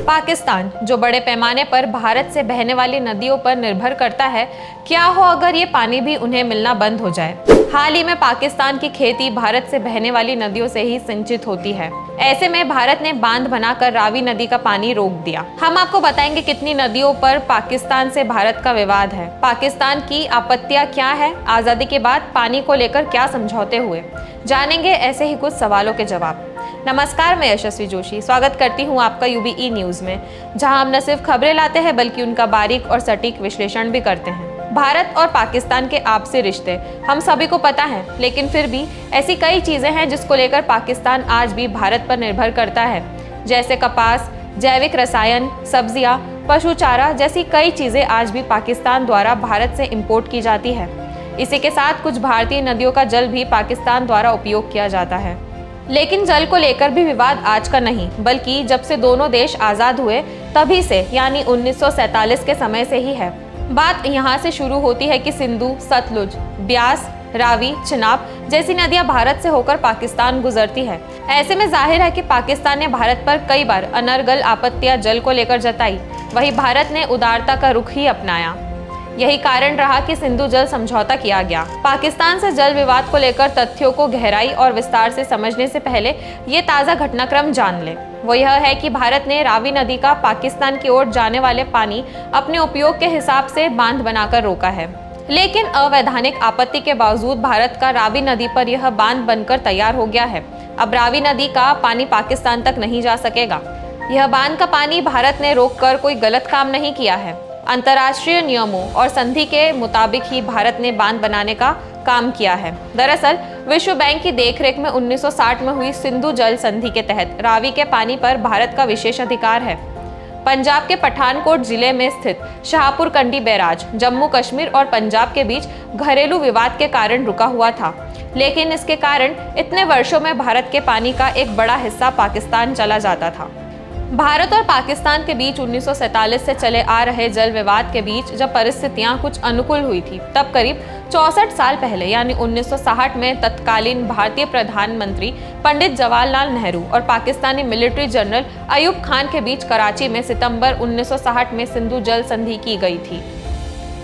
पाकिस्तान, जो बड़े पैमाने पर भारत से बहने वाली नदियों पर निर्भर करता है, क्या हो अगर ये पानी भी उन्हें मिलना बंद हो जाए। हाल ही में पाकिस्तान की खेती भारत से बहने वाली नदियों से ही सिंचित होती है। ऐसे में भारत ने बांध बनाकर रावी नदी का पानी रोक दिया। हम आपको बताएंगे कितनी नदियों पर पाकिस्तान से भारत का विवाद है, पाकिस्तान की आपत्तियां क्या है, आजादी के बाद पानी को लेकर क्या समझौते हुए, जानेंगे ऐसे ही कुछ सवालों के जवाब। नमस्कार, मैं यशस्वी जोशी स्वागत करती हूं आपका यूबीई न्यूज में, जहां हम न सिर्फ खबरें लाते हैं बल्कि उनका बारीक और सटीक विश्लेषण भी करते हैं। भारत और पाकिस्तान के आपसी रिश्ते हम सभी को पता है, लेकिन फिर भी ऐसी कई चीजें हैं जिसको लेकर पाकिस्तान आज भी भारत पर निर्भर करता है, जैसे कपास, जैविक रसायन, सब्जियां, पशु चारा जैसी कई चीजें आज भी पाकिस्तान द्वारा भारत से इंपोर्ट की जाती है। इसी के साथ कुछ भारतीय नदियों का जल भी पाकिस्तान द्वारा उपयोग किया जाता है। लेकिन जल को लेकर भी विवाद आज का नहीं, बल्कि जब से दोनों देश आजाद हुए तभी से, यानी 1947 के समय से ही है। बात यहाँ से शुरू होती है कि सिंधु, सतलुज, ब्यास, रावी, चिनाब जैसी नदियां भारत से होकर पाकिस्तान गुजरती है। ऐसे में जाहिर है कि पाकिस्तान ने भारत पर कई बार अनर्गल आपत्तियां जल को लेकर जताई, वही भारत ने उदारता का रुख ही अपनाया। यही कारण रहा कि सिंधु जल समझौता किया गया। पाकिस्तान से जल विवाद को लेकर तथ्यों को गहराई और विस्तार से समझने से पहले ये ताज़ा घटनाक्रम जान ले। वो यह है कि भारत ने रावी नदी का पाकिस्तान की ओर जाने वाले पानी अपने उपयोग के हिसाब से बांध बनाकर रोका है। लेकिन अवैधानिक आपत्ति के बावजूद भारत का रावी नदी पर यह बांध बनकर तैयार हो गया है। अब रावी नदी का पानी पाकिस्तान तक नहीं जा सकेगा। यह बांध का पानी भारत ने रोककर कोई गलत काम नहीं किया है। अंतर्राष्ट्रीय नियमों और संधि के मुताबिक ही भारत ने बांध बनाने का काम किया है। दरअसल विश्व बैंक की देखरेख में 1960 में हुई सिंधु जल संधि के तहत रावी के पानी पर भारत का विशेष अधिकार है। पंजाब के पठानकोट जिले में स्थित शाहपुर कंडी बैराज जम्मू कश्मीर और पंजाब के बीच घरेलू विवाद के कारण रुका हुआ था, लेकिन इसके कारण इतने वर्षों में भारत के पानी का एक बड़ा हिस्सा पाकिस्तान चला जाता था। भारत और पाकिस्तान के बीच 1947 से चले आ रहे जल विवाद के बीच जब परिस्थितियां कुछ अनुकूल हुई थी, तब करीब 64 साल पहले यानी 1960 में तत्कालीन भारतीय प्रधानमंत्री पंडित जवाहरलाल नेहरू और पाकिस्तानी मिलिट्री जनरल अयूब खान के बीच कराची में सितंबर 1960 में सिंधु जल संधि की गई थी।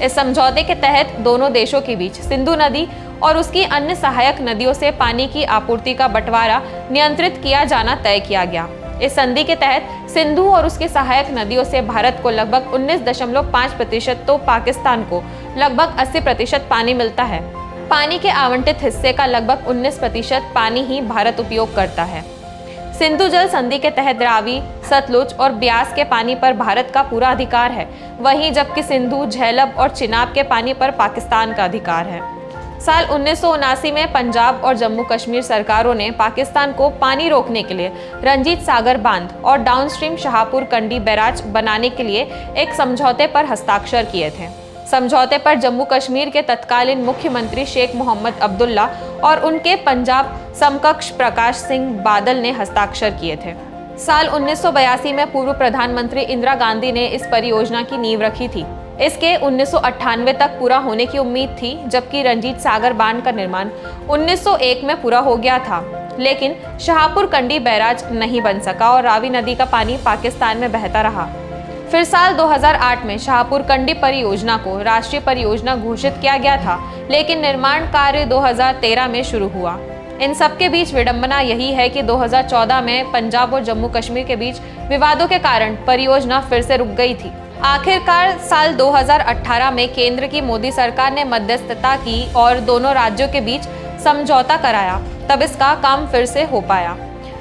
इस समझौते के तहत दोनों देशों के बीच सिंधु नदी और उसकी अन्य सहायक नदियों से पानी की आपूर्ति का बंटवारा नियंत्रित किया जाना तय किया गया। इस संधि के तहत सिंधु और उसकी सहायक नदियों से भारत को लगभग 19.5% तो पाकिस्तान को लगभग 80% पानी मिलता है। पानी के आवंटित हिस्से का लगभग 19% पानी ही भारत उपयोग करता है। सिंधु जल संधि के तहत रावी, सतलुज और ब्यास के पानी पर भारत का पूरा अधिकार है, वहीं जबकि सिंधु, झेलम और चिनाब के पानी पर पाकिस्तान का अधिकार है। साल 1979 में पंजाब और जम्मू कश्मीर सरकारों ने पाकिस्तान को पानी रोकने के लिए रंजीत सागर बांध और डाउनस्ट्रीम शाहपुर कंडी बैराज बनाने के लिए एक समझौते पर हस्ताक्षर किए थे। समझौते पर जम्मू कश्मीर के तत्कालीन मुख्यमंत्री शेख मोहम्मद अब्दुल्ला और उनके पंजाब समकक्ष प्रकाश सिंह बादल ने हस्ताक्षर किए थे। साल 1982 में पूर्व प्रधानमंत्री इंदिरा गांधी ने इस परियोजना की नींव रखी थी। इसके 1998 तक पूरा होने की उम्मीद थी, जबकि रंजीत सागर बांध का निर्माण 1901 में पूरा हो गया था, लेकिन शाहपुर कंडी बैराज नहीं बन सका और रावी नदी का पानी पाकिस्तान में बहता रहा। फिर साल 2008 में शाहपुर कंडी परियोजना को राष्ट्रीय परियोजना घोषित किया गया था, लेकिन निर्माण कार्य 2013 में शुरू हुआ। इन सबके बीच विडंबना यही है कि 2014 में पंजाब और जम्मू कश्मीर के बीच विवादों के कारण परियोजना फिर से रुक गई थी। आखिरकार साल 2018 में केंद्र की मोदी सरकार ने मध्यस्थता की और दोनों राज्यों के बीच समझौता कराया, तब इसका काम फिर से हो पाया।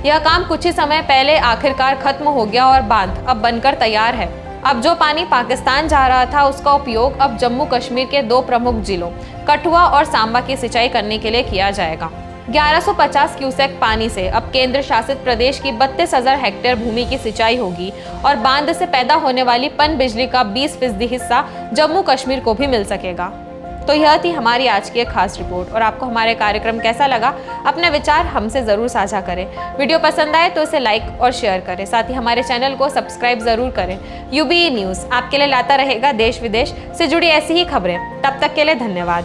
यह काम कुछ ही समय पहले आखिरकार खत्म हो गया और बांध अब बनकर तैयार है। अब जो पानी पाकिस्तान जा रहा था, उसका उपयोग अब जम्मू कश्मीर के दो प्रमुख जिलों कठुआ और सांबा की सिंचाई करने के लिए किया जाएगा। 1150 क्यूसेक पानी से अब केंद्र शासित प्रदेश की 32,000 हेक्टेयर भूमि की सिंचाई होगी और बांध से पैदा होने वाली पन बिजली का 20% हिस्सा जम्मू कश्मीर को भी मिल सकेगा। तो यह थी हमारी आज की एक खास रिपोर्ट, और आपको हमारे कार्यक्रम कैसा लगा, अपने विचार हमसे ज़रूर साझा करें। वीडियो पसंद आए तो इसे लाइक और शेयर करें, साथ ही हमारे चैनल को सब्सक्राइब ज़रूर करें। यूबीई न्यूज़ आपके लिए लाता रहेगा देश विदेश से जुड़ी ऐसी ही खबरें। तब तक के लिए धन्यवाद।